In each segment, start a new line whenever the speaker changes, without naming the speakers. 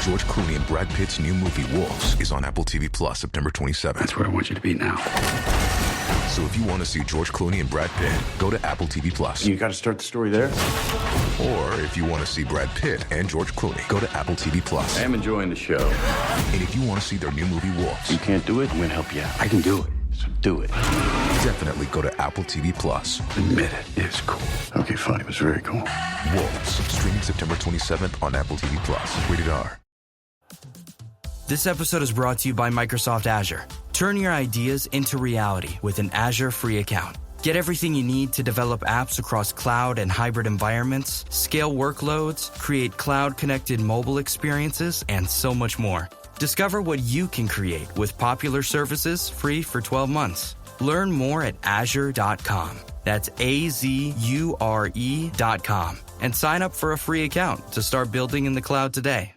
George Clooney and Brad Pitt's new movie Wolves is on Apple TV Plus September 27th.
That's where I want you to be now.
So if you want to see George Clooney and Brad Pitt, go to Apple TV Plus.
You got to start the story there.
Or if you want to see Brad Pitt and George Clooney, go to Apple TV Plus.
I am enjoying the show.
And if you want to see their new movie Wolves,
You can't do it, I'm going to help you out. I can do it, so do it.
definitely go to Apple TV Plus.
Admit it, it's cool. Okay, fine, it was very cool.
Wolves, streaming September 27th on Apple TV Plus. Rated R.
This episode is brought to you by Microsoft Azure. Turn your ideas into reality with an Azure free account. Get everything you need to develop apps across cloud and hybrid environments, scale workloads, create cloud-connected mobile experiences, and so much more. Discover what you can create with popular services free for 12 months. Learn more at azure.com. That's AZURE.com. And sign up for a free account to start building in the cloud today.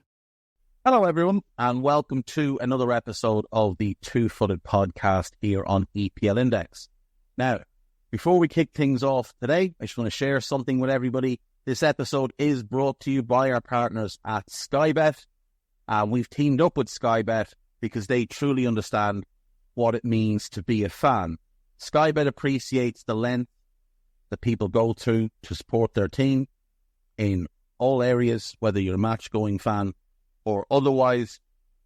Hello, everyone, and welcome to another episode of the Two-Footed Podcast here on EPL Index. Now, before we kick things off today, I just want to share something with everybody. This episode is brought to you by our partners at Sky Bet. We've teamed up with Sky Bet because they truly understand what it means to be a fan. Sky Bet appreciates the length that people go through to support their team in all areas, whether you're a match-going fan or otherwise,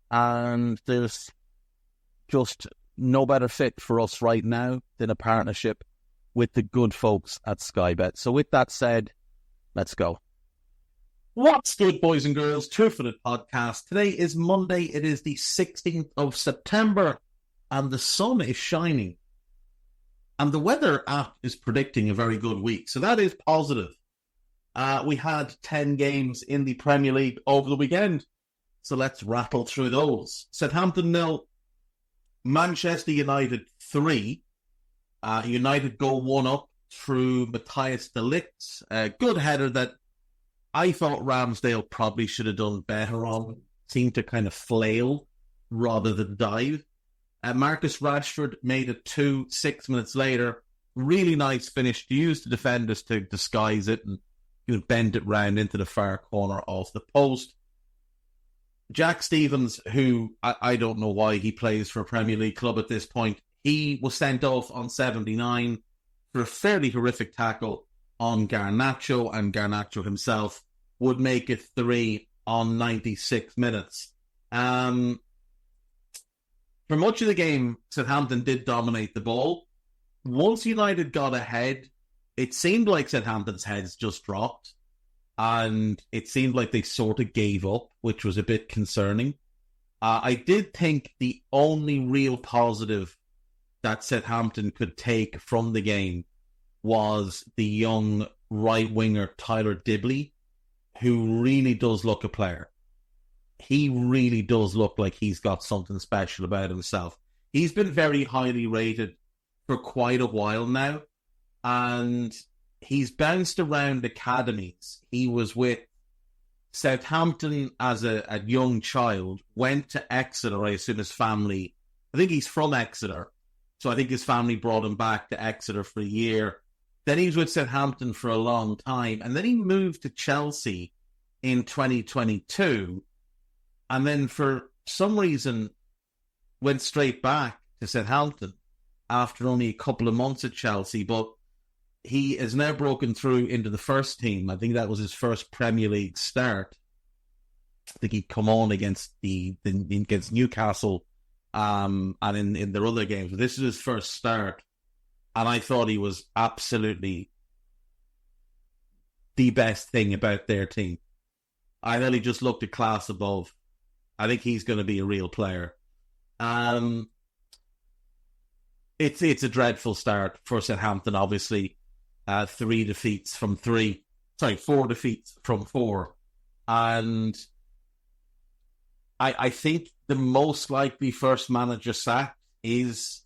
and there's just no better fit for us right now than a partnership with the good folks at Sky Bet. So with that said, let's go. What's good, boys and girls? Two-Footed Podcast. Today is Monday. It is the 16th of September, and the sun is shining. And the weather app is predicting a very good week, so that is positive. We had 10 games in the Premier League over the weekend, so let's rattle through those. Southampton 0, Manchester United 3. United go 1-up through Matthias de Ligt. A good header that I thought Ramsdale probably should have done better on. Seemed to kind of flail rather than dive. Marcus Rashford made it 2-6 minutes later. Really nice finish. Used the defenders to disguise it and bend it round into the far corner of the post. Jack Stevens, who I don't know why he plays for a Premier League club at this point, he was sent off on 79 for a fairly horrific tackle on Garnacho, and Garnacho himself would make it 3 on 96 minutes. For much of the game, Southampton did dominate the ball. Once United got ahead, it seemed like Southampton's heads just dropped, and it seemed like they sort of gave up, which was a bit concerning. I did think the only real positive that Southampton could take from the game was the young right winger Tyler Dibley, who really does look a player. He really does look like he's got something special about himself. He's been very highly rated for quite a while now, and he's bounced around academies. He was with Southampton as a young child, went to Exeter. I assume his family, I think he's from Exeter, so I think his family brought him back to Exeter for a year. Then he was with Southampton for a long time, and then he moved to Chelsea in 2022, and then for some reason went straight back to Southampton after only a couple of months at Chelsea, but he has now broken through into the first team. I think that was his first Premier League start. I think he'd come on against against Newcastle and in their other games. But this is his first start, and I thought he was absolutely the best thing about their team. I thought he just looked a class above. I think he's going to be a real player. It's a dreadful start for Southampton, obviously. 4 defeats from 4. And I think the most likely first manager sacked is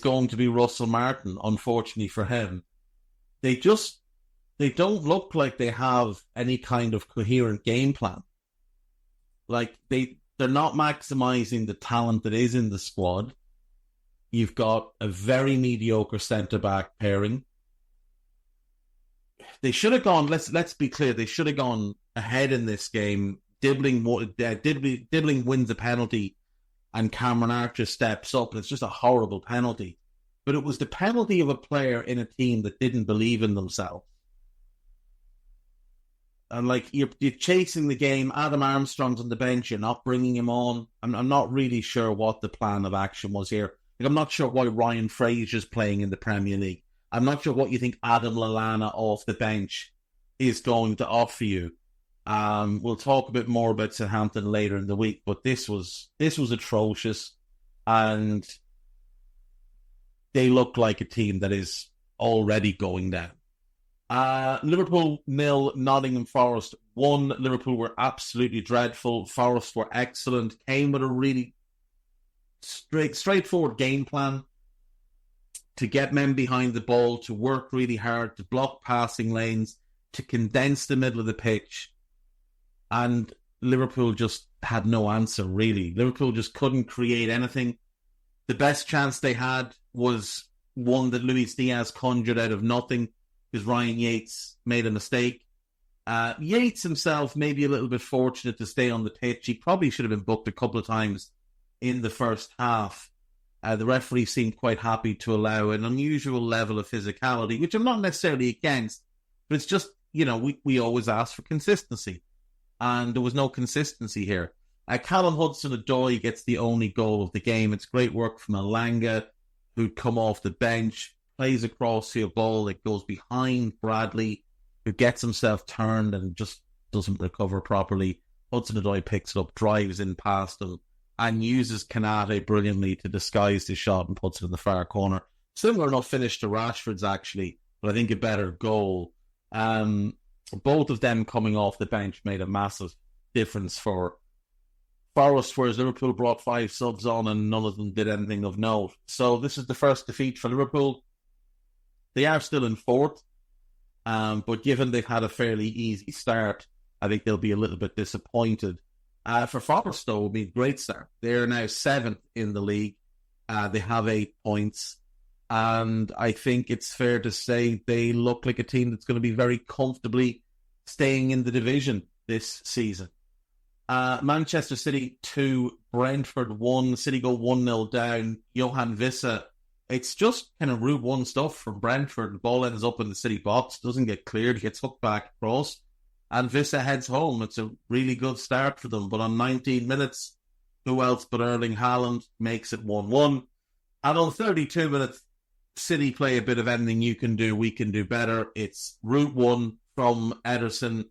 going to be Russell Martin, unfortunately for him. They don't look like they have any kind of coherent game plan. Like, they're not maximizing the talent that is in the squad. You've got a very mediocre centre-back pairing. They should have gone, let's be clear, they should have gone ahead in this game Dibbling wins a penalty and Cameron Archer steps up, and it's just a horrible penalty. But it was the penalty of a player in a team that didn't believe in themselves. And like you're chasing the game. Adam Armstrong's on the bench. You're not bringing him on. I'm not really sure what the plan of action was here. Like, I'm not sure why Ryan Fraser's playing in the Premier League. I'm not sure what you think Adam Lallana off the bench is going to offer you. We'll talk a bit more about Southampton later in the week, but this was atrocious, and they look like a team that is already going down. Liverpool 0, Nottingham Forest 1. Liverpool were absolutely dreadful. Forest were excellent. Came with a really straightforward game plan to get men behind the ball, to work really hard, to block passing lanes, to condense the middle of the pitch. And Liverpool just had no answer, really. Liverpool just couldn't create anything. The best chance they had was one that Luis Diaz conjured out of nothing, because Ryan Yates made a mistake. Yates himself may be a little bit fortunate to stay on the pitch. He probably should have been booked a couple of times in the first half. The referee seemed quite happy to allow an unusual level of physicality, which I'm not necessarily against, but it's just, we always ask for consistency. And there was no consistency here. Callum Hudson-Odoi gets the only goal of the game. It's great work from Elanga, who'd come off the bench, plays across to a ball that goes behind Bradley, who gets himself turned and just doesn't recover properly. Hudson-Odoi picks it up, drives in past him, and uses Kanate brilliantly to disguise the shot and puts it in the far corner. Similar enough finish to Rashford's, actually, but I think a better goal. Both of them coming off the bench made a massive difference for Forest, whereas Liverpool brought 5 subs on and none of them did anything of note. So this is the first defeat for Liverpool. They are still in 4th, but given they've had a fairly easy start, I think they'll be a little bit disappointed. For Forest, though, it will be a great start. They're now 7th in the league. They have 8 points. And I think it's fair to say they look like a team that's going to be very comfortably staying in the division this season. Manchester City 2, Brentford 1. City go 1-0 down. Johan Vissa. It's just kind of Route 1 stuff from Brentford. The ball ends up in the City box, doesn't get cleared, gets hooked back across, and Vissa heads home. It's a really good start for them. But on 19 minutes, who else but Erling Haaland makes it 1-1. And on 32 minutes, City play a bit of anything you can do, we can do better. It's Route 1 from Ederson.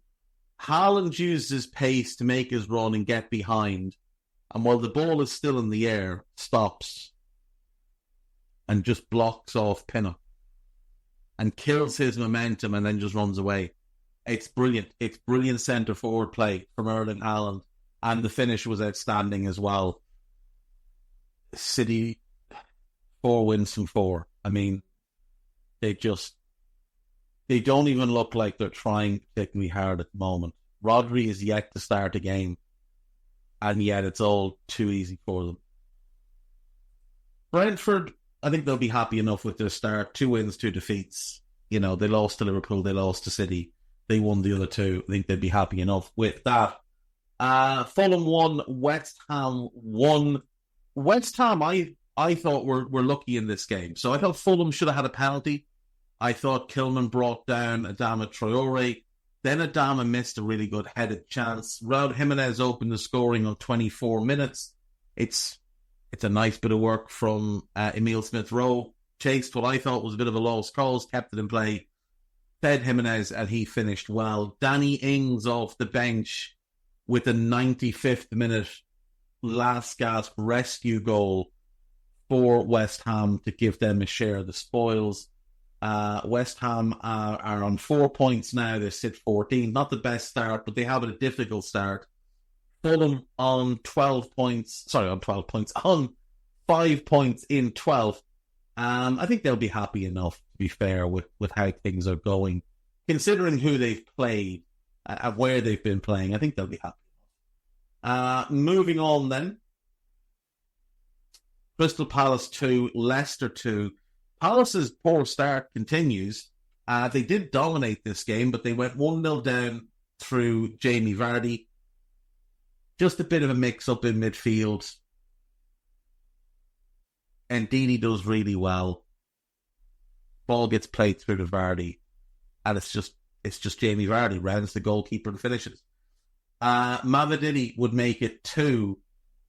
Haaland uses his pace to make his run and get behind. And while the ball is still in the air, stops and just blocks off Pinnock and kills his momentum and then just runs away. It's brilliant. It's brilliant centre-forward play from Erling Haaland. And the finish was outstanding as well. City, 4 wins from 4. I mean, they don't even look like they're trying particularly hard at the moment. Rodri is yet to start a game, and yet it's all too easy for them. Brentford, I think they'll be happy enough with their start. 2 wins, 2 defeats. They lost to Liverpool, they lost to City. They won the other 2. I think they'd be happy enough with that. Fulham 1, West Ham 1. West Ham, I thought were lucky in this game. So I thought Fulham should have had a penalty. I thought Kilman brought down Adama Traore. Then Adama missed a really good headed chance. Raul Jimenez opened the scoring on 24 minutes. It's a nice bit of work from Emile Smith-Rowe. Chased what I thought was a bit of a lost cause, kept it in play, fed Jimenez, and he finished well. Danny Ings off the bench with a 95th minute last gasp rescue goal for West Ham to give them a share of the spoils. West Ham are on 4 points now. They sit 14. Not the best start, but they have a difficult start. Fulham on 12 points. On 5 points in 12th. I think they'll be happy enough, to be fair, with how things are going. Considering who they've played and where they've been playing, I think they'll be happy. Moving on then. Crystal Palace 2, Leicester 2. Palace's poor start continues. They did dominate this game, but they went 1-0 down through Jamie Vardy. just a bit of a mix-up in midfield. And Dini does really well. Ball gets played through to Vardy. And it's just Jamie Vardy rounds the goalkeeper and finishes. Mavididi would make it 2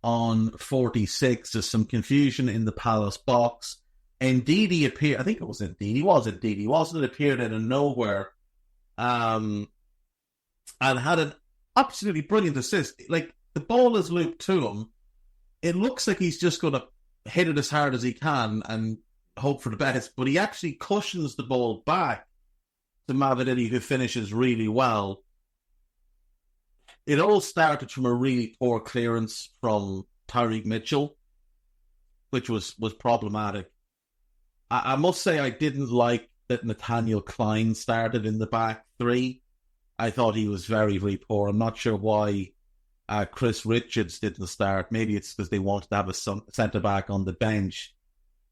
on 46. There's some confusion in the Palace box. And Ndidi appeared, I think it was Ndidi, wasn't it? Appeared out of nowhere. And had an absolutely brilliant assist. Like, the ball is looped to him. It looks like he's just going to hit it as hard as he can and hope for the best, but he actually cushions the ball back to Mavididi, who finishes really well. It all started from a really poor clearance from Tyreek Mitchell, which was problematic. I must say I didn't like that Nathaniel Klein started in the back three. I thought he was very, very poor. I'm not sure why Chris Richards didn't start. Maybe it's because they wanted to have a centre-back on the bench,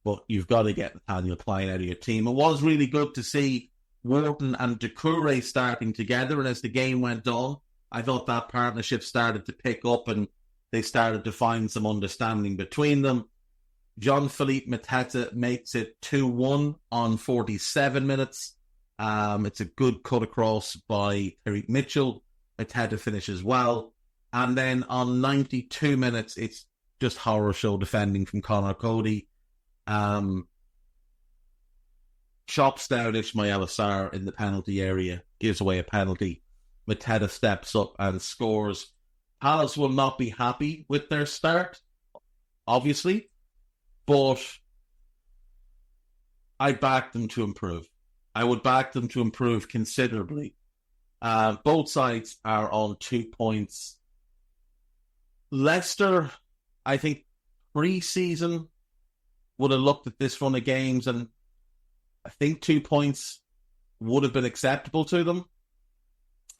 but you've got to get Nathaniel Klein out of your team. It was really good to see Wharton and Doucouré starting together, and as the game went on, I thought that partnership started to pick up and they started to find some understanding between them. Jean-Philippe Mateta makes it 2-1 on 47 minutes. It's a good cut across by Tyreek Mitchell. Mateta finishes well. And then on 92 minutes, it's just horror show defending from Conor Cody. Chops down Ismail Assar in the penalty area, gives away a penalty. Mateta steps up and scores. Palace will not be happy with their start, obviously, but I back them to improve. I would back them to improve considerably. Both sides are on 2 points. Leicester, I think, pre-season would have looked at this run of games and I think 2 points would have been acceptable to them.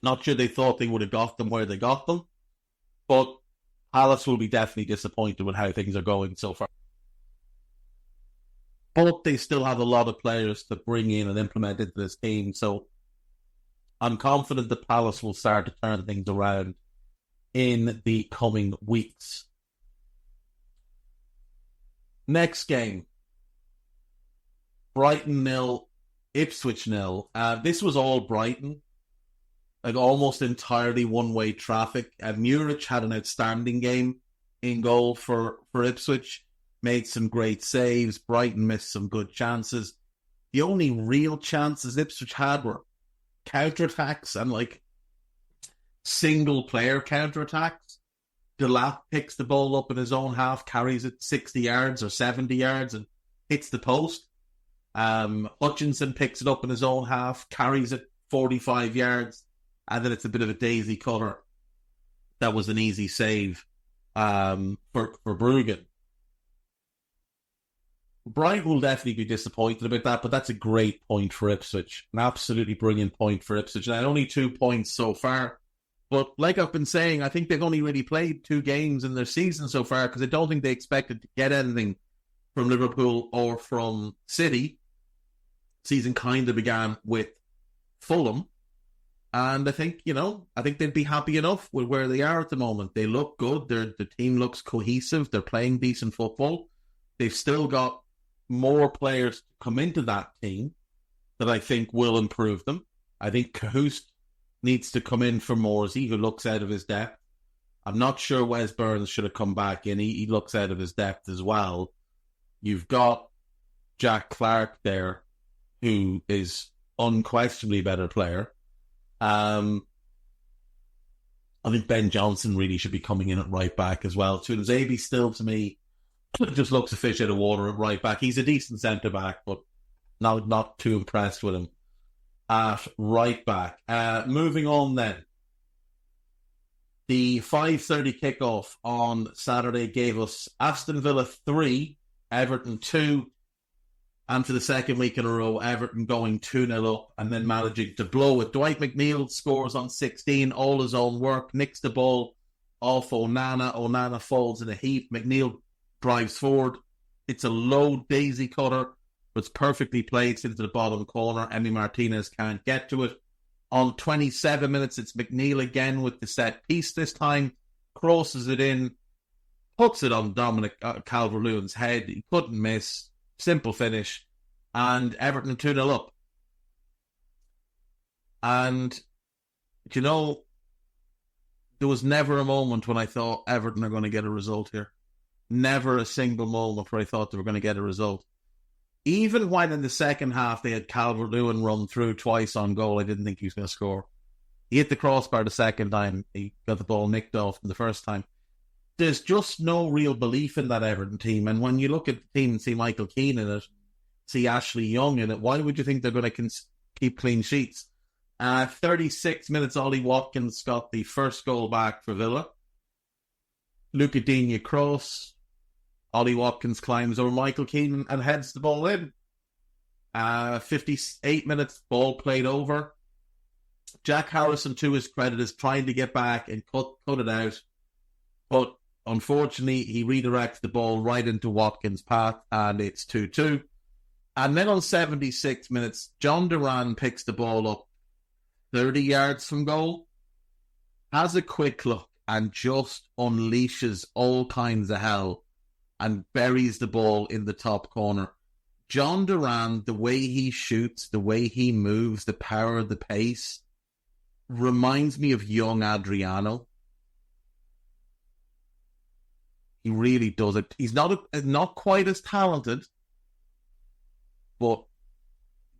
Not sure they thought they would have got them where they got them, but Palace will be definitely disappointed with how things are going so far. But they still have a lot of players to bring in and implement into this team, so I'm confident that Palace will start to turn things around in the coming weeks. Next game, Brighton 0, Ipswich 0. This was all Brighton, like almost entirely one-way traffic. Muric had an outstanding game in goal for Ipswich, made some great saves. Brighton missed some good chances. The only real chances Ipswich had were counter-attacks and like single-player counter-attacks. Delap picks the ball up in his own half, carries it 60 yards or 70 yards and hits the post. Hutchinson picks it up in his own half, carries it 45 yards, and then it's a bit of a daisy cutter. That was an easy save for Bruggen. Brighton will definitely be disappointed about that, but that's a great point for Ipswich. An absolutely brilliant point for Ipswich. Now, only 2 points so far, but like I've been saying, I think they've only really played 2 games in their season so far because I don't think they expected to get anything from Liverpool or from City. Season kind of began with Fulham, and I think they'd be happy enough with where they are at the moment. They look good. The team looks cohesive. They're playing decent football. They've still got more players to come into that team that I think will improve them. I think Cahoust needs to come in for Morsey, who looks out of his depth. I'm not sure Wes Burns should have come back in. He looks out of his depth as well. You've got Jack Clark there, who is unquestionably a better player. I think Ben Johnson really should be coming in at right back as well. Tuanzebe still, to me, just looks a fish out of water at right back. He's a decent centre-back, but not too impressed with him at right back. Moving on then. The 5:30 kickoff on Saturday gave us Aston Villa 3, Everton 2, and for the second week in a row, Everton going 2-0 up and then managing to blow it. Dwight McNeil scores on 16, all his own work, nicks the ball off Onana. Onana falls in a heap. McNeil drives forward. It's a low daisy cutter, but it's perfectly played into the bottom corner. Emi Martinez can't get to it. On 27 minutes, it's McNeil again with the set piece this time. crosses it in, puts it on Dominic Calvert-Lewin's head. He couldn't miss. Simple finish. And Everton 2-0 up. And, you know, there was never a moment when I thought Everton are going to get a result here. Never a single moment where I thought they were going to get a result. Even when in the second half they had Calvert-Lewin run through twice on goal, I didn't think he was going to score. He hit the crossbar the second time. He got the ball nicked off the first time. There's just no real belief in that Everton team. And when you look at the team and see Michael Keane in it, see Ashley Young in it, why would you think they're going to keep clean sheets? 36 minutes, Ollie Watkins got the first goal back for Villa. Leaqgue cross. Ollie Watkins climbs over Michael Keane and heads the ball in. 58 minutes, ball played over. Jack Harrison, to his credit, is trying to get back and cut it out. But unfortunately, he redirects the ball right into Watkins' path, and it's 2-2. And then on 76 minutes, John Duran picks the ball up 30 yards from goal, has a quick look, and just unleashes all kinds of hell and buries the ball in the top corner. John Duran, the way he shoots, the way he moves, the power, the pace, reminds me of young Adriano. He really does it. He's not quite as talented, but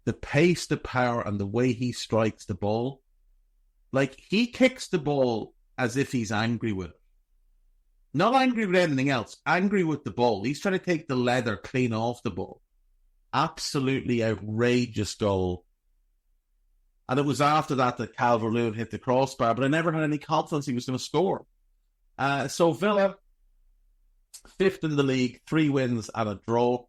the pace, the power, and the way he strikes the ball, like he kicks the ball as if he's angry with it. Not angry with anything else, angry with the ball. He's trying to take the leather clean off the ball. Absolutely outrageous goal. And it was after that Calvert-Lewin hit the crossbar, but I never had any confidence he was going to score. So Villa, 5th in the league, 3 wins and a draw.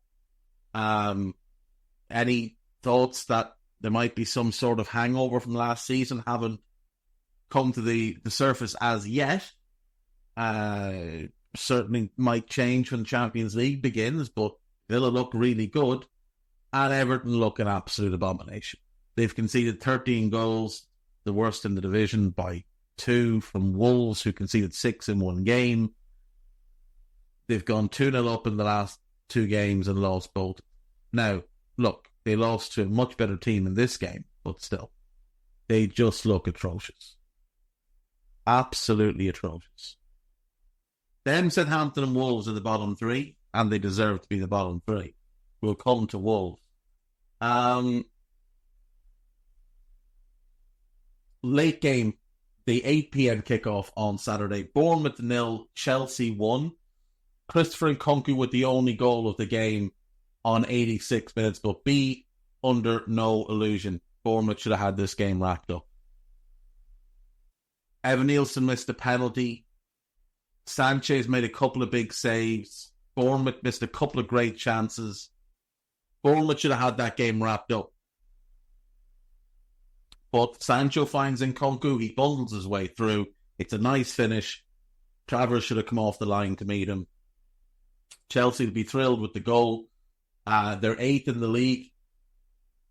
Any thoughts that there might be some sort of hangover from last season haven't come to the surface as yet. Certainly might change when the Champions League begins, but Villa look really good and Everton look an absolute abomination. They've conceded 13 goals, the worst in the division by 2 from Wolves, who conceded 6 in one game. They've gone 2-0 up in the last 2 games and lost both. Now, look, they lost to a much better team in this game, but still, they just look atrocious. Absolutely atrocious. Them, Southampton and Wolves are the bottom 3, and they deserve to be the bottom 3. We'll come to Wolves. Late game, the 8 p.m. kickoff on Saturday. Bournemouth 0, Chelsea 1. Christopher Nkunku with the only goal of the game on 86 minutes, but be under no illusion. Bournemouth should have had this game wrapped up. Evan Nielsen missed a penalty. Sanchez made a couple of big saves. Bournemouth missed a couple of great chances. Bournemouth should have had that game wrapped up. But Sancho finds Nkunku. He bundles his way through. It's a nice finish. Travers should have come off the line to meet him. Chelsea will be thrilled with the goal. They're 8th in the league.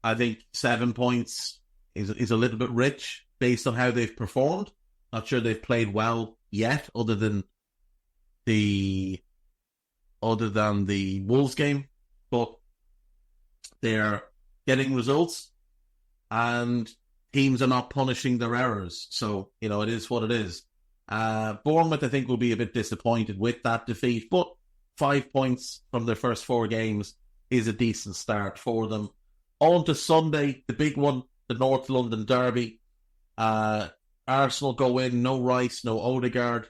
I think 7 points is a little bit rich based on how they've performed. Not sure they've played well yet, other than the Wolves game, but they're getting results and teams are not punishing their errors. So, it is what it is. Bournemouth, I think, will be a bit disappointed with that defeat, but 5 points from their first 4 games is a decent start for them. On to Sunday, the big one, the North London derby. Arsenal go in, no Rice, no Odegaard,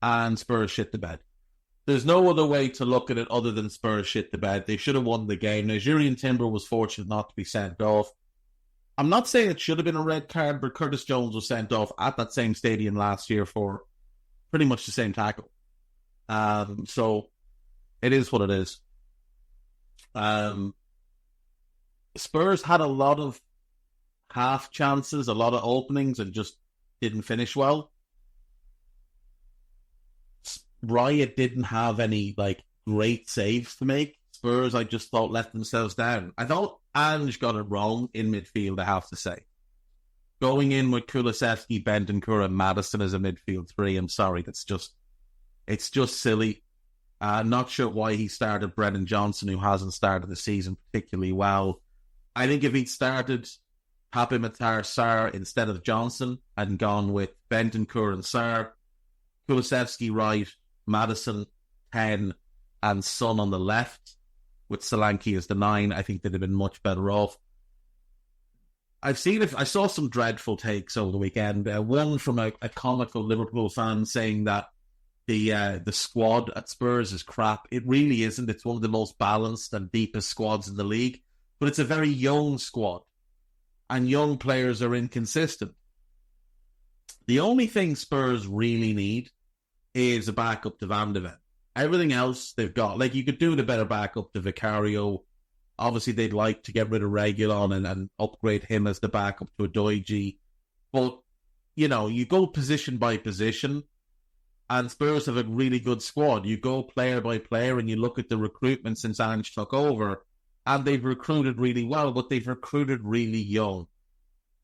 and Spurs shit the bed. There's no other way to look at it other than Spurs shit the bed. They should have won the game. Nigerian Timber was fortunate not to be sent off. I'm not saying it should have been a red card, but Curtis Jones was sent off at that same stadium last year for pretty much the same tackle. So it is what it is. Spurs had a lot of half chances, a lot of openings, and just didn't finish well. Riot didn't have any great saves to make. Spurs, I just thought, let themselves down. I thought Ange got it wrong in midfield, I have to say. going in with Kulusevski, Bentancur, and Maddison as a midfield three, I'm sorry, it's just silly. Not sure why he started Brennan Johnson, who hasn't started the season particularly well. I think if he'd started Pape Matar Sarr instead of Johnson and gone with Bentancur and Sarr, Kulusevski right, Maddison 10, and Son on the left, with Solanke as the 9, I think they'd have been much better off. I saw some dreadful takes over the weekend. One from a comical Liverpool fan saying that the squad at Spurs is crap. It really isn't. It's one of the most balanced and deepest squads in the league, but it's a very young squad, and young players are inconsistent. The only thing Spurs really need is a backup to Van de Ven. Everything else they've got. Like, you could do the better backup to Vicario. Obviously, they'd like to get rid of Reguilon and upgrade him as the backup to Adoiji. But, you go position by position, and Spurs have a really good squad. You go player by player, and you look at the recruitment since Ange took over, and they've recruited really well, but they've recruited really young.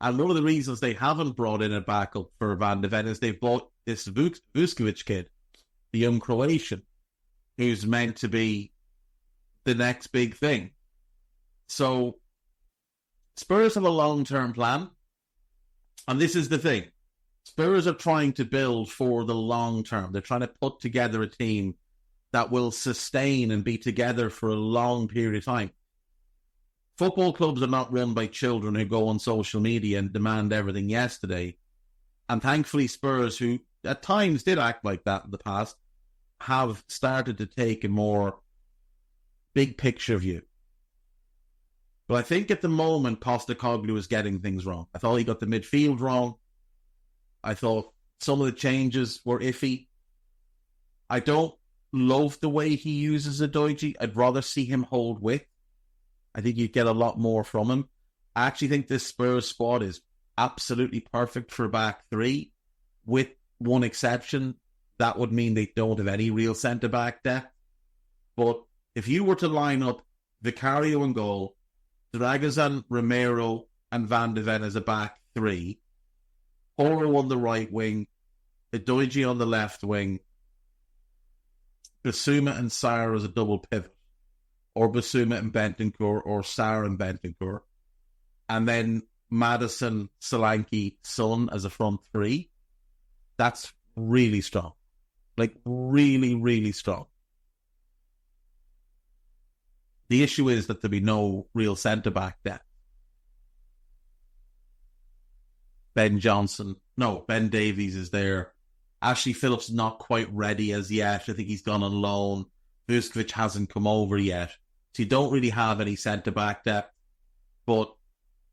And one of the reasons they haven't brought in a backup for Van de Ven is they've bought this Vuskovic kid, the young Croatian, who's meant to be the next big thing. So Spurs have a long-term plan, and this is the thing. Spurs are trying to build for the long term. They're trying to put together a team that will sustain and be together for a long period of time. Football clubs are not run by children who go on social media and demand everything yesterday. And thankfully Spurs, who at times did act like that in the past, have started to take a more big picture view. But I think at the moment, Postecoglou is getting things wrong. I thought he got the midfield wrong. I thought some of the changes were iffy. I don't love the way he uses Adoiji. I'd rather see him hold width. I think you'd get a lot more from him. I actually think this Spurs squad is absolutely perfect for a back three, with one exception. That would mean they don't have any real centre-back depth. But if you were to line up Vicario in goal, Dragozan, Romero, and Van de Ven as a back three, Oro on the right wing, Adoiji on the left wing, Basuma and Sarr as a double pivot, or Basuma and Bentancur, or Sarr and Bentancur, and then Maddison, Solanke, Son as a front three, that's really strong. Like, really, really strong. The issue is that there'll be no real centre-back depth. Ben Davies is there. Ashley Phillips is not quite ready as yet. I think he's gone on loan. Vuskovic hasn't come over yet. So you don't really have any centre-back depth. But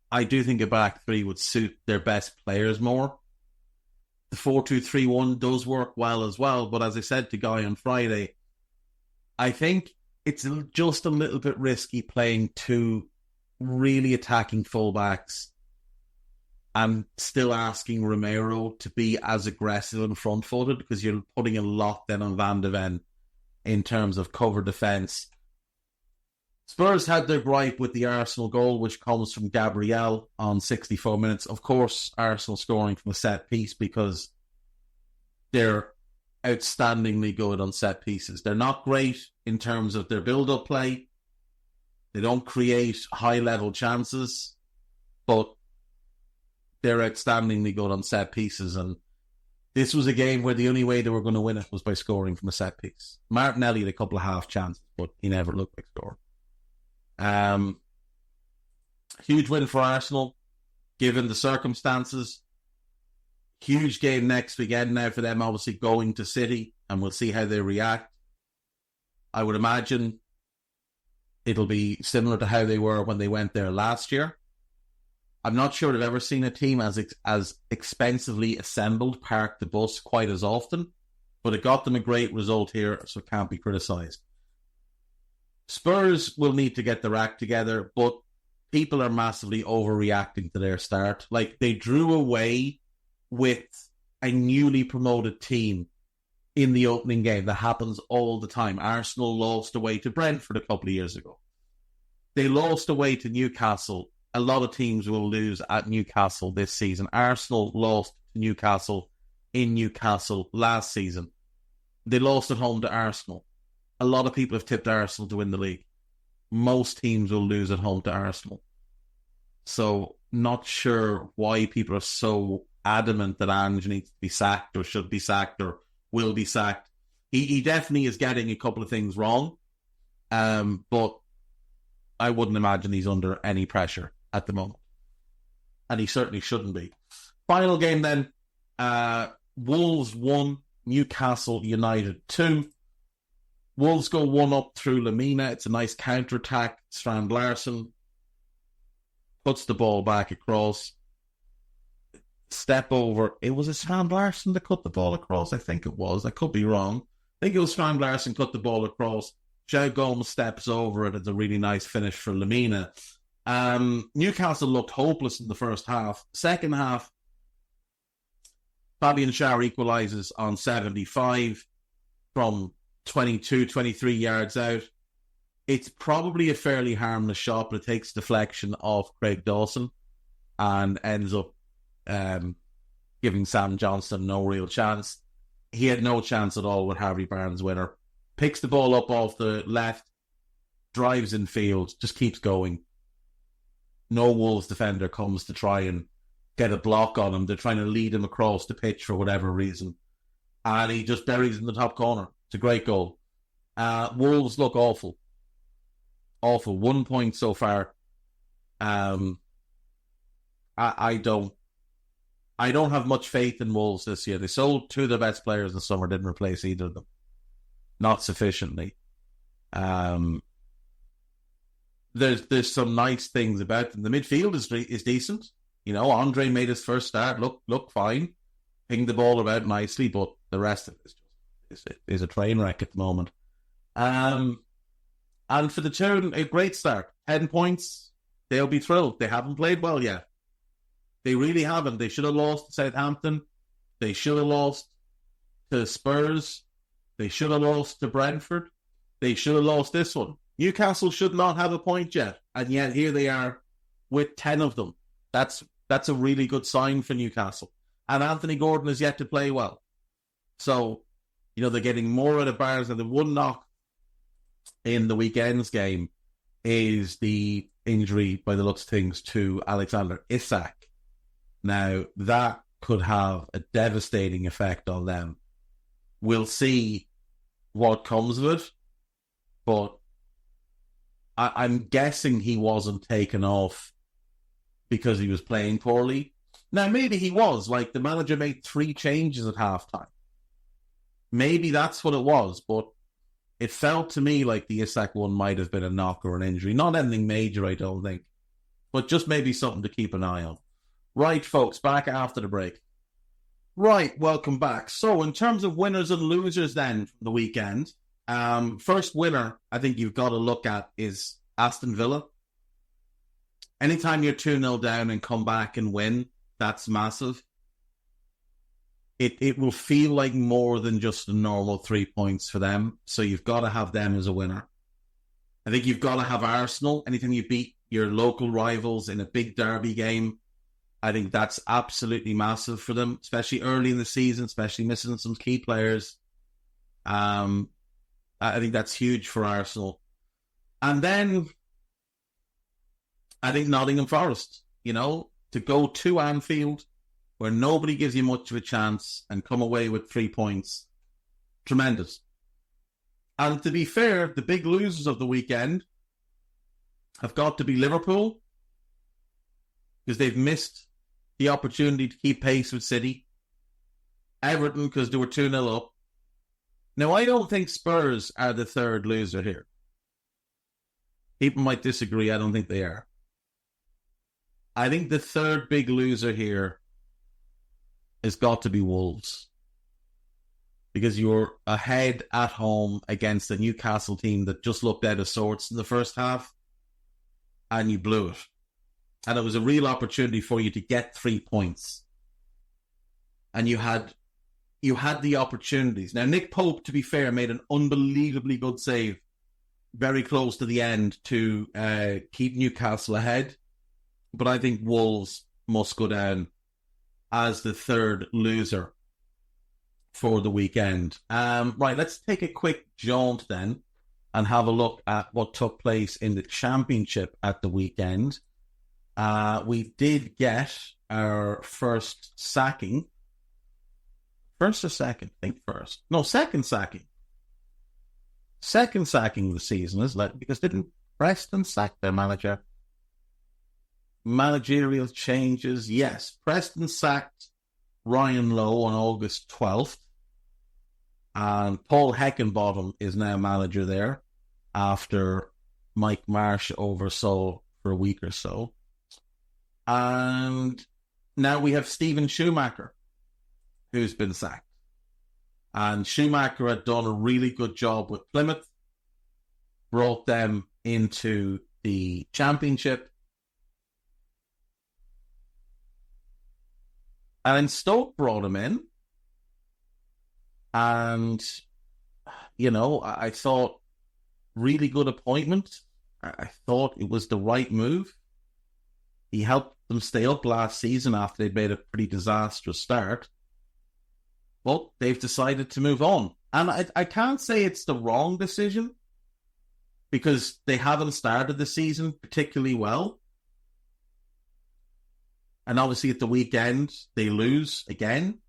I do think a back three would suit their best players more. The 4-2-3-1 does work well as well. But as I said to Guy on Friday, I think it's just a little bit risky playing two really attacking fullbacks and still asking Romero to be as aggressive and front-footed, because you're putting a lot then on Van de Ven in terms of cover defence. Spurs had their gripe with the Arsenal goal, which comes from Gabriel on 64 minutes. Of course, Arsenal scoring from a set piece because they're outstandingly good on set pieces. They're not great in terms of their build-up play. They don't create high-level chances, but they're outstandingly good on set pieces. And this was a game where the only way they were going to win it was by scoring from a set piece. Martinelli had a couple of half chances, but he never looked like scoring. Huge win for Arsenal, given the circumstances. Huge game next weekend now for them, obviously going to City, and we'll see how they react. I would imagine it'll be similar to how they were when they went there last year. I'm not sure I've ever seen a team as expensively assembled park the bus quite as often, but it got them a great result here, so it can't be criticised. Spurs will need to get their act together, but people are massively overreacting to their start. Like, they drew away with a newly promoted team in the opening game. That happens all the time. Arsenal lost away to Brentford a couple of years ago. They lost away to Newcastle a lot of teams will lose at Newcastle this season. Arsenal lost to Newcastle in Newcastle last season. They lost at home to Arsenal. A lot of people have tipped Arsenal to win the league. Most teams will lose at home to Arsenal. So, not sure why people are so adamant that Ange needs to be sacked or should be sacked or will be sacked. He definitely is getting a couple of things wrong, but I wouldn't imagine he's under any pressure at the moment. And he certainly shouldn't be. Final game then, Wolves 1, Newcastle United 2. Wolves go 1-up through Lamina. It's a nice counter-attack. Strand Larson puts the ball back across. Step over. It was a Strand Larson that cut the ball across. I think it was. I could be wrong. I think it was Strand Larson cut the ball across. Joe Gomez steps over it. It's a really nice finish for Lamina. Newcastle looked hopeless in the first half. Second half, Fabian Schär equalises on 75 from 22, 23 yards out. It's probably a fairly harmless shot, but it takes deflection off Craig Dawson and ends up giving Sam Johnson no real chance. He had no chance at all with Harvey Barnes' winner. Picks the ball up off the left, drives in field, just keeps going. No Wolves defender comes to try and get a block on him. They're trying to lead him across the pitch for whatever reason. And he just buries in the top corner. It's a great goal. Wolves look awful. Awful. 1 point so far. I don't have much faith in Wolves this year. They sold two of their best players in the summer, didn't replace either of them. Not sufficiently. There's some nice things about them. The midfield is decent. You know, Andre made his first start. Look fine. Pinged the ball about nicely, but the rest of it is a train wreck at the moment. And for the Town, a great start. 10 points. They'll be thrilled. They haven't played well yet. They really haven't. They should have lost to Southampton. They should have lost to Spurs. They should have lost to Brentford. They should have lost this one. Newcastle should not have a point yet. And yet here they are with 10 of them. That's a really good sign for Newcastle. And Anthony Gordon is yet to play well. So, you know, they're getting more out of Barnes. And the one knock in the weekend's game is the injury, by the looks of things, to Alexander Isak. Now, that could have a devastating effect on them. We'll see what comes of it, but I'm guessing he wasn't taken off because he was playing poorly. Now, maybe he was. Like, the manager made 3 changes at halftime. Maybe that's what it was, but it felt to me like the Isak one might have been a knock or an injury. Not anything major, I don't think, but just maybe something to keep an eye on. Right, folks, back after the break. Right, welcome back. So, in terms of winners and losers then from the weekend, first winner I think you've got to look at is Aston Villa. Anytime you're 2-0 down and come back and win, that's massive. It will feel like more than just a normal 3 points for them, so you've got to have them as a winner. I think you've got to have Arsenal. Anytime you beat your local rivals in a big derby game, I think that's absolutely massive for them, especially early in the season, especially missing some key players. I think that's huge for Arsenal. And then I think Nottingham Forest, you know, to go to Anfield where nobody gives you much of a chance and come away with 3 points. Tremendous. And to be fair, the big losers of the weekend have got to be Liverpool, because they've missed the opportunity to keep pace with City. Everton, because they were 2-0 up. Now, I don't think Spurs are the third loser here. People might disagree. I don't think they are. I think the third big loser here has got to be Wolves, because you're ahead at home against a Newcastle team that just looked out of sorts in the first half, and you blew it. And it was a real opportunity for you to get 3 points. And you had the opportunities. Now, Nick Pope, to be fair, made an unbelievably good save very close to the end to keep Newcastle ahead. but I think Wolves must go down as the third loser for the weekend. Right, let's take a quick jaunt then and have a look at what took place in the Championship at the weekend. We did get our first sacking. First or second? I think first. No, second sacking. Second sacking of the season, isn't it? Because didn't Preston sack their manager? Managerial changes, yes. Preston sacked Ryan Lowe on August 12th. And Paul Heckenbottom is now manager there after Mike Marsh oversaw for a week or so. And now we have Stephen Schumacher, who's been sacked. And Schumacher had done a really good job with Plymouth, brought them into the Championship. And then Stoke brought him in. And, you know, I thought really good appointment. I thought it was the right move. He helped them stay up last season after they made a pretty disastrous start. But they've decided to move on. And I can't say it's the wrong decision because they haven't started the season particularly well. And obviously at the weekend, they lose again.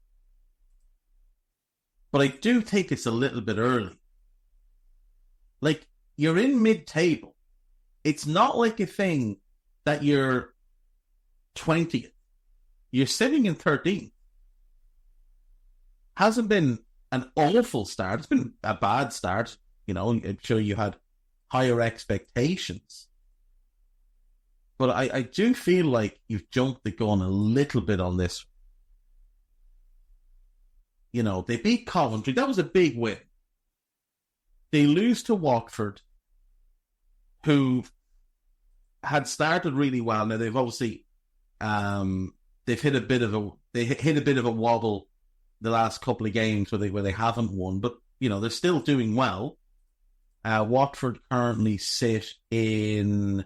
But I do think it's a little bit early. Like, you're in mid-table. It's not like a thing that you're 20th. You're sitting in 13th. Hasn't been an awful start. It's been a bad start. You know, I'm sure you had higher expectations. But I do feel like you've jumped the gun a little bit on this. You know, they beat Coventry. That was a big win. They lose to Watford, who had started really well. Now they've obviously they've hit a bit of a wobble the last couple of games where they haven't won, but you know they're still doing well. Watford currently sit in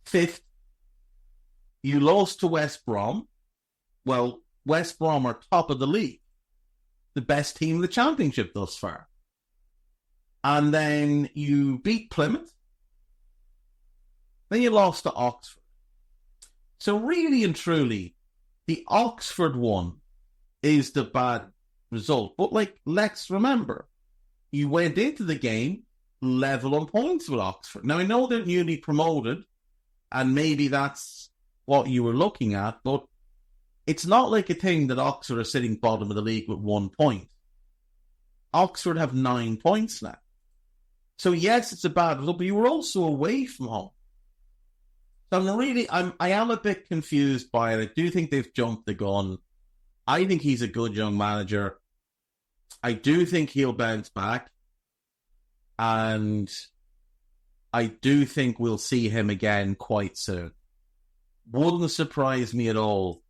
5th. You lost to West Brom. Well, West Brom are top of the league, the best team in the Championship thus far. And then you beat Plymouth. Then you lost to Oxford. So really and truly, the Oxford one is the bad result. But let's remember, you went into the game level on points with Oxford. Now, I know they're newly promoted, and maybe that's what you were looking at, but it's not like a thing that Oxford are sitting bottom of the league with 1 point. Oxford have 9 points now. So yes, it's a bad result, but you were also away from home. So I am a bit confused by it. I do think they've jumped the gun. I think he's a good young manager. I do think he'll bounce back. And I do think we'll see him again quite soon. Wouldn't surprise me at all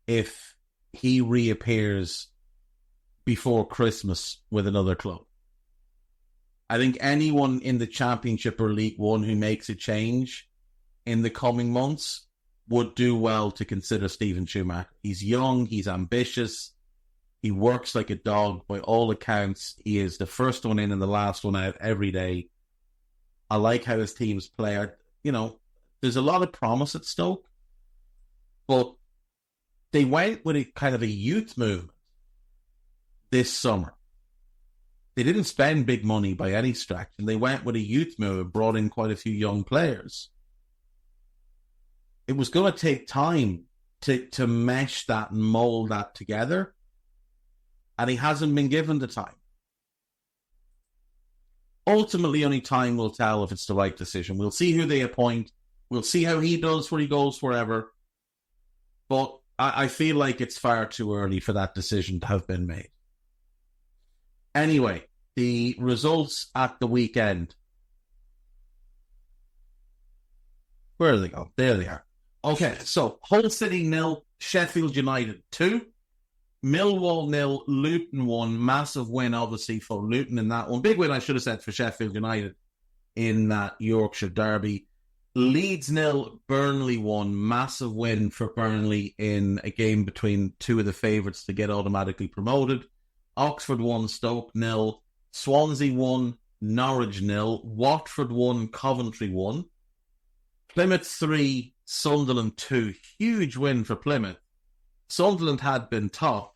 if he reappears before Christmas with another club. I think anyone in the Championship or League One who makes a change in the coming months would do well to consider Stephen Schumacher. He's young, he's ambitious, he works like a dog. By all accounts, he is the first one in and the last one out every day. I like how his teams play. You know, there's a lot of promise at Stoke, but they went with a kind of a youth movement this summer. They didn't spend big money by any stretch, and they went with a youth movement, brought in quite a few young players. It was going to take time to mesh that and mold that together, and he hasn't been given the time. Ultimately, only time will tell if it's the right decision. We'll see who they appoint. We'll see how he does where he goes forever. But I feel like it's far too early for that decision to have been made. Anyway, the results at the weekend. Where do they go? There they are. Okay, so Hull City 0, Sheffield United 2, Millwall 0, Luton 1. Massive win, obviously, for Luton in that one. Big win, I should have said, for Sheffield United in that Yorkshire derby. Leeds 0, Burnley 1. Massive win for Burnley in a game between two of the favourites to get automatically promoted. Oxford 1, Stoke 0. Swansea 1, Norwich 0. Watford 1, Coventry 1. Plymouth 3, Sunderland 2. Huge win for Plymouth. Sunderland had been top.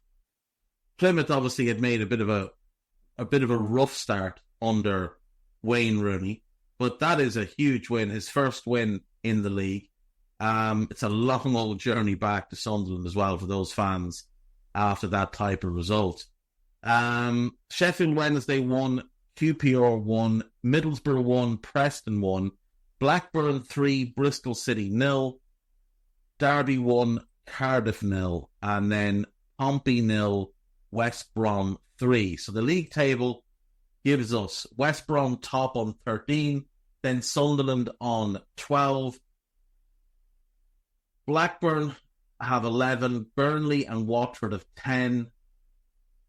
Plymouth obviously had made a bit of a rough start under Wayne Rooney. But that is a huge win, his first win in the league. It's a long old journey back to Sunderland as well for those fans after that type of result. Sheffield Wednesday 1, QPR 1, Middlesbrough 1, Preston 1, Blackburn 3, Bristol City 0, Derby 1, Cardiff 0, and then Pompey 0, West Brom 3. So the league table gives us West Brom top on 13, then Sunderland on 12. Blackburn have 11, Burnley and Watford have 10,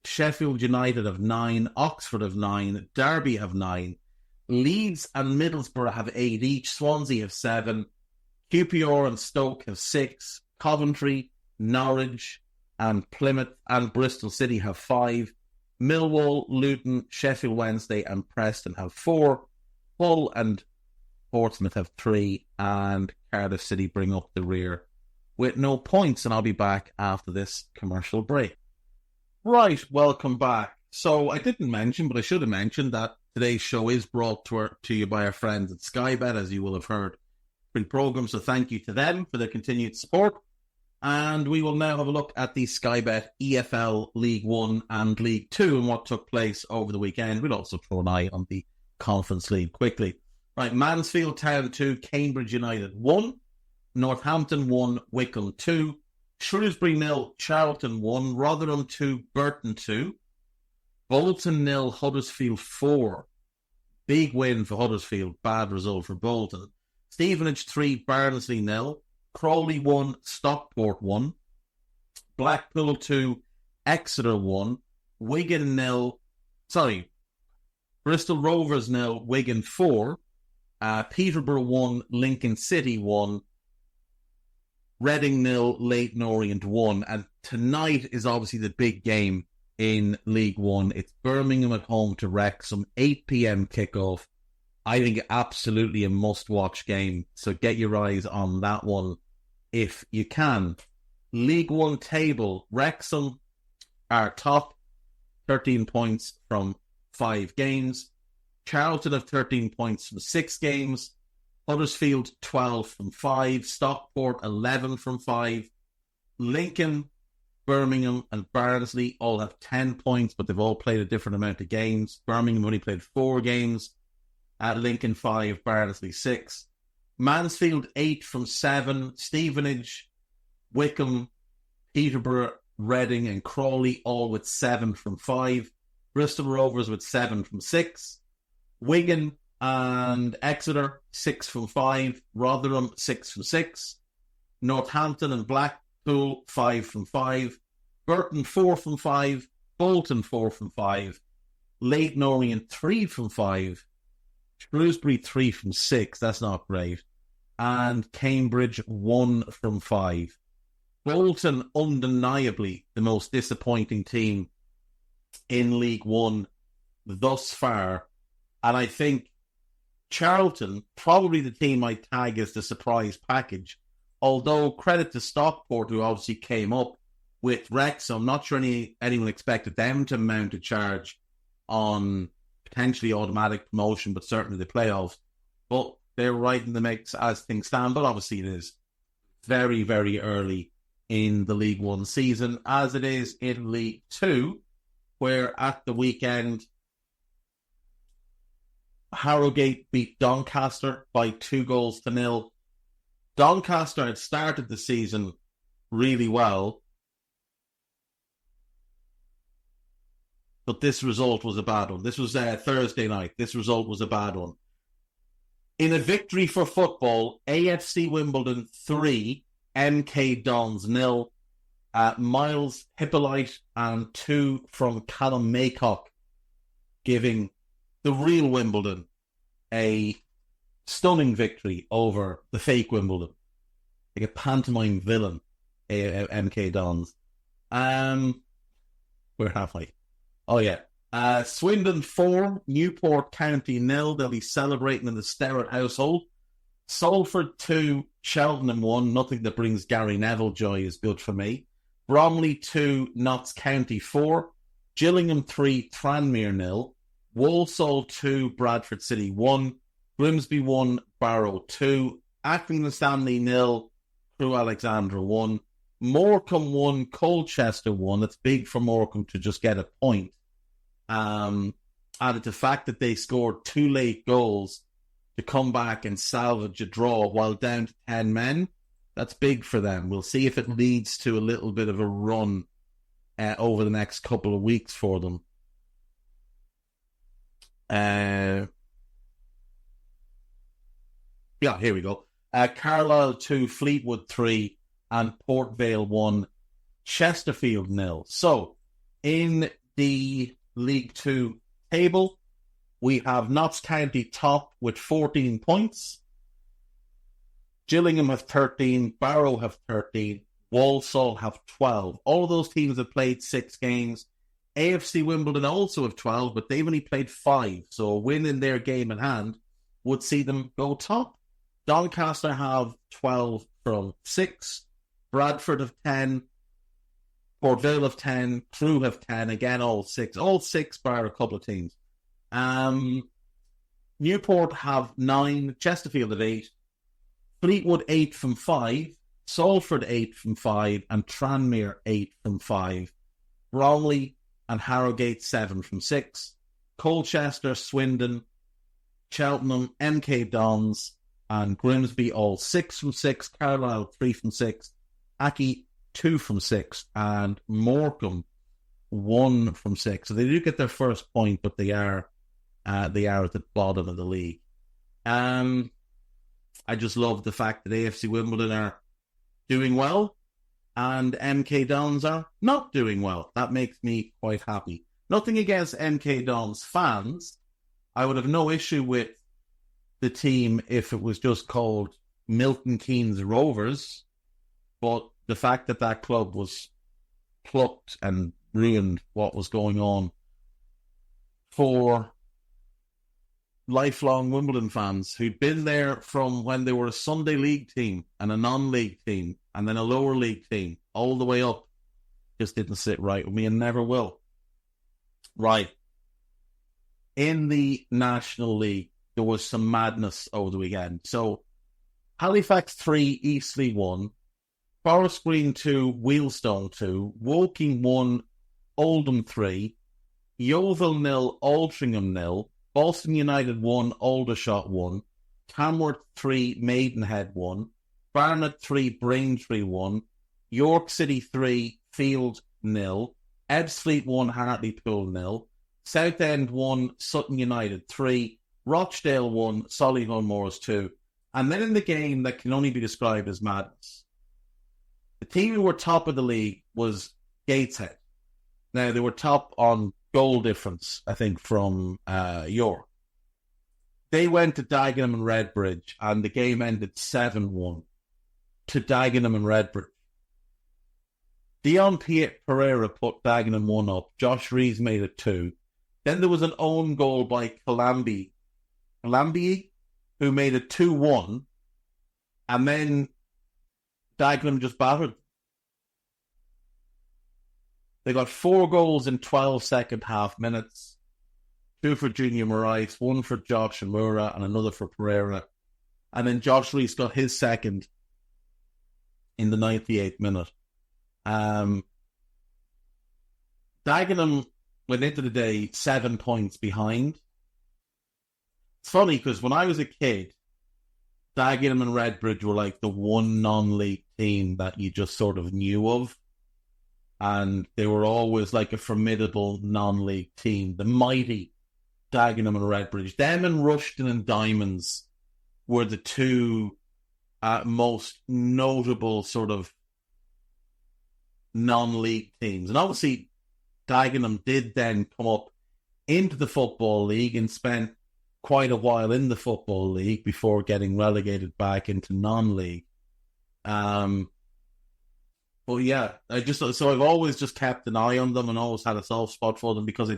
Sheffield United have 9, Oxford have 9, Derby have 9, Leeds and Middlesbrough have 8 each, Swansea have 7, QPR and Stoke have 6, Coventry, Norwich and Plymouth and Bristol City have 5, Millwall, Luton, Sheffield Wednesday and Preston have 4. Hull and Portsmouth have 3. And Cardiff City bring up the rear with no points. And I'll be back after this commercial break. Right, welcome back. So I didn't mention, but I should have mentioned that today's show is brought to you by our friends at Sky Bet, as you will have heard pre-program. So thank you to them for their continued support. And we will now have a look at the Sky Bet EFL League 1 and League 2 and what took place over the weekend. We'll also throw an eye on the Conference League quickly. Right, Mansfield Town 2, Cambridge United 1, Northampton 1, Wycombe 2, Shrewsbury 0, Charlton 1, Rotherham 2, Burton 2, Bolton 0, Huddersfield 4. Big win for Huddersfield, bad result for Bolton. Stevenage 3, Barnsley 0. Crawley 1, Stockport 1, Blackpool 2, Exeter 1, Bristol Rovers 0, Wigan 4, Peterborough 1, Lincoln City 1, Reading 0, Leyton Orient 1, and tonight is obviously the big game in League 1. It's Birmingham at home to Wrexham, 8 p.m. kickoff. I think absolutely a must-watch game, so get your eyes on that one if you can. League 1 table, Wrexham are top, 13 points from 5 games. Charlton have 13 points from 6 games. Huddersfield, 12 from 5. Stockport, 11 from 5. Lincoln, Birmingham and Barnsley all have 10 points, but they've all played a different amount of games. Birmingham only played 4 games. At Lincoln 5, Barnsley 6. Mansfield 8 from 7. Stevenage, Wycombe, Peterborough, Reading and Crawley all with 7 from 5. Bristol Rovers with 7 from 6. Wigan and Exeter 6 from 5. Rotherham 6 from 6. Northampton and Blackpool 5 from 5. Burton 4 from 5. Bolton 4 from 5. Leyton Orient 3 from 5. Shrewsbury 3 from 6, that's not great. And Cambridge 1 from 5. Bolton undeniably the most disappointing team in League 1 thus far. And I think Charlton, probably the team I tag as the surprise package. Although credit to Stockport, who obviously came up with Wrexham. I'm not sure anyone expected them to mount a charge on potentially automatic promotion, but certainly the playoffs. But they're right in the mix as things stand. But obviously it is very, very early in the League 1 season, as it is in League 2, where at the weekend, Harrogate beat Doncaster by 2-0. Doncaster had started the season really well, but this result was a bad one. This was Thursday night. This result was a bad one. In a victory for football, AFC Wimbledon 3, MK Dons 0. Miles Hippolyte and 2 from Callum Maycock, giving the real Wimbledon a stunning victory over the fake Wimbledon. Like a pantomime villain, MK Dons. Where have I? Oh, yeah. Swindon 4, Newport County 0. They'll be celebrating in the Sterrett household. Salford 2, Cheltenham 1. Nothing that brings Gary Neville joy is good for me. Bromley 2, Notts County 4. Gillingham 3, Tranmere 0. Walsall 2, Bradford City 1. Grimsby 1, Barrow 2. Accrington Stanley 0, Crewe Alexandra 1. Morecambe 1, Colchester 1. That's big for Morecambe to just get a point. Added to the fact that they scored 2 late goals to come back and salvage a draw while down to 10 men. That's big for them. We'll see if it leads to a little bit of a run over the next couple of weeks for them. Yeah, here we go. Carlisle 2, Fleetwood 3, and Port Vale 1, Chesterfield 0. So, in the League 2 table, we have Notts County top with 14 points. Gillingham have 13, Barrow have 13, Walsall have 12. All of those teams have played 6 games. AFC Wimbledon also have 12, but they've only played 5. So a win in their game in hand would see them go top. Doncaster have 12 from 6. Bradford have 10. Port Vale have 10. Crewe have 10. Again, all 6. All 6 bar a couple of teams. Newport have 9. Chesterfield have 8. Fleetwood 8 from 5. Salford 8 from 5. And Tranmere 8 from 5. Bromley and Harrogate 7 from 6. Colchester, Swindon, Cheltenham, MK Dons, and Grimsby all 6 from 6. Carlisle 3 from 6. Leaqgue 2 from 6. And Morecambe 1 from 6. So they do get their first point, but they are at the bottom of the league. I just love the fact that AFC Wimbledon are doing well and MK Dons are not doing well. That makes me quite happy. Nothing against MK Dons fans. I would have no issue with the team if it was just called Milton Keynes Rovers, but the fact that that club was plucked and ruined what was going on for lifelong Wimbledon fans who'd been there from when they were a Sunday league team and a non-league team and then a lower league team all the way up just didn't sit right with me and never will. Right. In the National League, there was some madness over the weekend. So, Halifax 3, Eastleigh 1, Forest Green 2, Wheelstone 2, Woking 1, Oldham 3, Yeovil 0, Altrincham 0, Boston United 1, Aldershot 1, Tamworth 3, Maidenhead 1, Barnet 3, Braintree 1, York City 3, Field 0, Ebbsfleet 1, Hartlepool 0, Southend 1, Sutton United 3, Rochdale 1, Solihull Moors 2. And then in the game that can only be described as madness, the team who were top of the league was Gateshead. Now, they were top on goal difference, I think, from York. They went to Dagenham and Redbridge, and the game ended 7-1 to Dagenham and Redbridge. Dion Pereira put Dagenham 1 up. Josh Rees made it 2. Then there was an own goal by Calambi, who made it 2-1. And then Dagenham just battered. They got 4 goals in 12 second half minutes. 2 for Junior Morais, 1 for Josh Amura, and another for Pereira. And then Josh Rees got his second in the 98th minute. Dagenham went into the day 7 points behind. It's funny because when I was a kid, Dagenham and Redbridge were like the one non-league team that you just sort of knew of. And they were always like a formidable non-league team. The mighty Dagenham and Redbridge. Them and Rushden and Diamonds were the two most notable sort of non-league teams. And obviously, Dagenham did then come up into the Football League and spent quite a while in the Football League before getting relegated back into non-league. But yeah, I've always just kept an eye on them and always had a soft spot for them because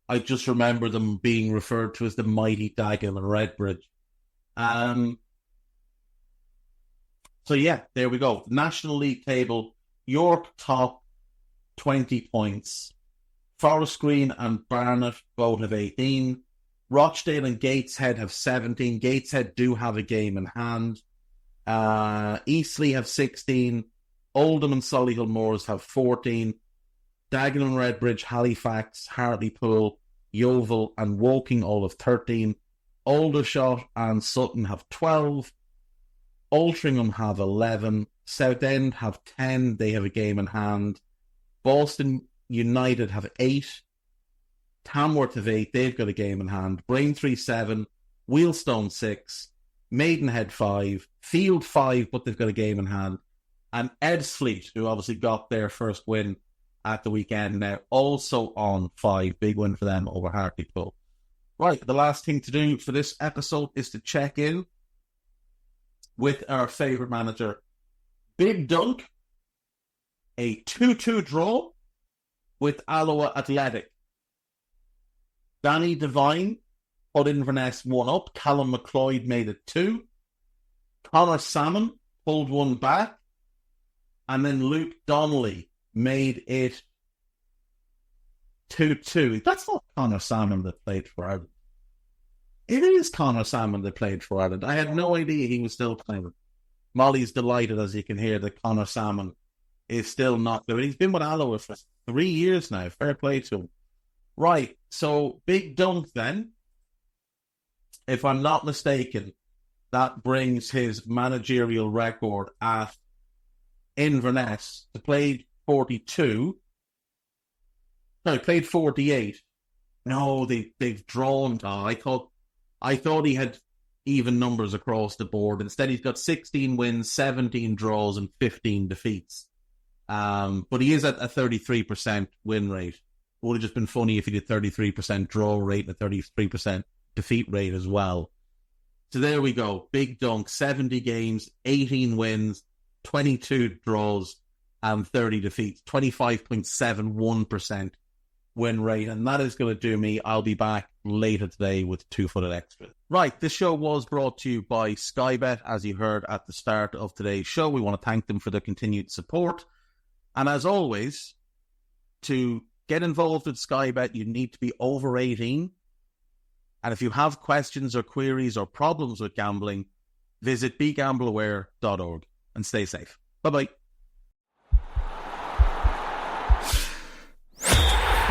I just remember them being referred to as the mighty Dagenham and Redbridge. So yeah, there we go. National League table, York top 20 points. Forest Green and Barnet both have 18. Rochdale and Gateshead have 17. Gateshead do have a game in hand. Eastleigh have 16. Oldham and Solihull Moors have 14. Dagenham and Redbridge, Halifax, Hartlepool, Yeovil and Woking all have 13. Aldershot and Sutton have 12. Altrincham have 11. Southend have 10. They have a game in hand. Boston United have 8. Tamworth have 8. They've got a game in hand. Braintree 7. Wheelstone 6. Maidenhead 5. Field 5, but they've got a game in hand. And Edsfleet, who obviously got their first win at the weekend now, also on 5. Big win for them over Hartlepool. Right, the last thing to do for this episode is to check in with our favourite manager, Big Dunk. A 2-2 draw with Alloa Athletic. Danny Devine put Inverness 1 up. Callum McLeod made it 2. Connor Salmon pulled 1 back. And then Luke Donnelly made it 2-2. That's not Connor Salmon that played for Ireland. It is Connor Salmon that played for Ireland. I had no idea he was still playing. Molly's delighted, as you can hear, that Connor Salmon is still not there. He's been with Alloa for 3 years now. Fair play to him. Right, so Big Dunk then, if I'm not mistaken, that brings his managerial record at Inverness to played 42. No, he played 48. No, they've drawn. Oh, I thought he had even numbers across the board. Instead, he's got 16 wins, 17 draws, and 15 defeats. But he is at a 33% win rate. It would have just been funny if he did 33% draw rate and a 33% defeat rate as well. So there we go. Big Dunk, 70 games, 18 wins, 22 draws, and 30 defeats. 25.71% win rate. And that is going to do me. I'll be back later today with 2-footed extra. Right, this show was brought to you by Sky Bet, as you heard at the start of today's show. We want to thank them for their continued support. And as always, to get involved with Sky Bet, you need to be over 18. And if you have questions or queries or problems with gambling, visit begambleaware.org and stay safe. Bye-bye.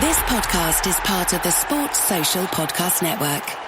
This podcast is part of the Sports Social Podcast Network.